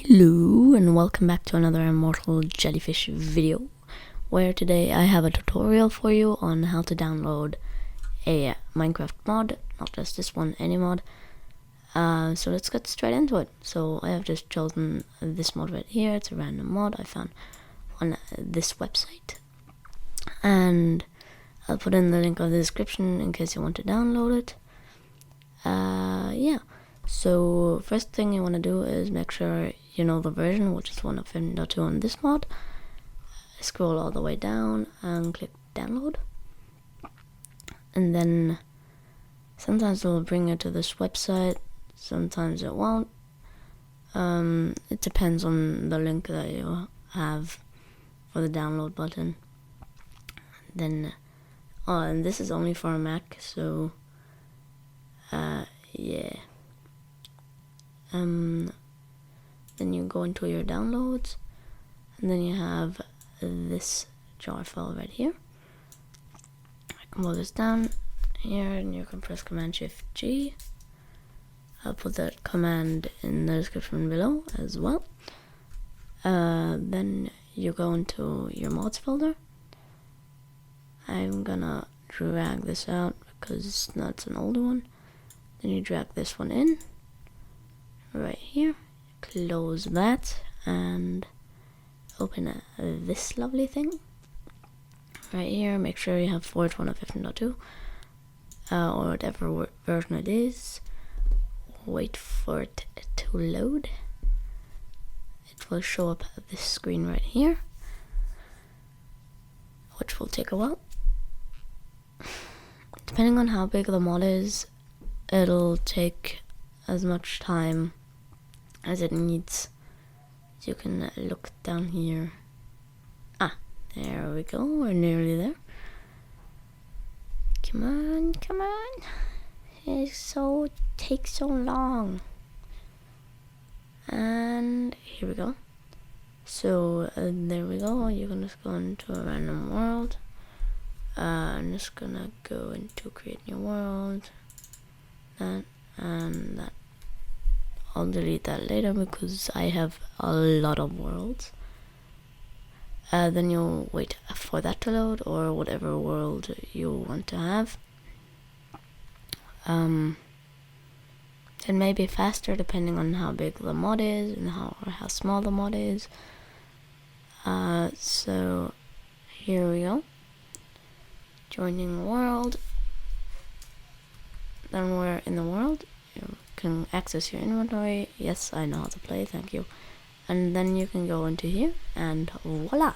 Hello and welcome back to another Immortal Jellyfish video, where today I have a tutorial for you on how to download a Minecraft mod, not just this one, any mod. So let's get straight into it. So I have just chosen this mod right here. It's a random mod I found on this website, and I'll put in the link of the description in case you want to download it. Yeah. So first thing you want to do is make sure you know the version, which is 1.15.2 on this mod. Scroll all the way down and click download, and then sometimes it will bring you to this website, sometimes it won't. It depends on the link that you have for the download button. Then and this is only for a Mac, so yeah. Then you go into your downloads, and then you have this jar file right here. I can pull this down here, and you can press Command Shift G. I'll put that command in the description below as well. Then you go into your mods folder. I'm gonna drag this out because that's an older one. Then you drag this one in right here, close that, and open this lovely thing right here. Make sure you have Forge 1.15.2 or whatever version it is. Wait for it to load. It will show up this screen right here, which will take a while. Depending on how big the mod is, it'll take as much time as it needs. You can look down here. There we go, we're nearly there. Come on, come on. It takes so long. And here we go. So there we go. You can just go into a random world. I'm just gonna go into create new world. That and that. I'll delete that later because I have a lot of worlds. Then you'll wait for that to load, or whatever world you want to have. It may be faster depending on how big the mod is and how small the mod is. So here we go. Joining world. Then we're in the world. You can access your inventory. Yes, I know how to play, thank you. And then you can go into here, and voila.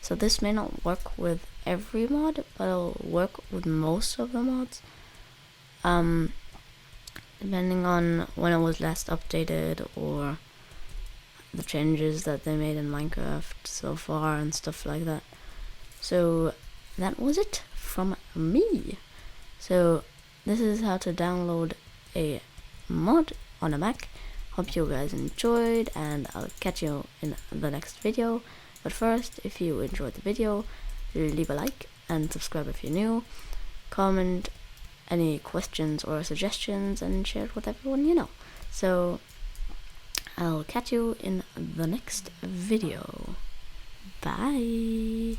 So this may not work with every mod, but it'll work with most of the mods. Depending on when it was last updated, or the changes that they made in Minecraft so far and stuff like that. So that was it from me. So this is how to download a mod on a Mac. Hope you guys enjoyed, and I'll catch you in the next video. But first, if you enjoyed the video, leave a like and subscribe if you're new. Comment any questions or suggestions and share it with everyone you know. So I'll catch you in the next video. Bye.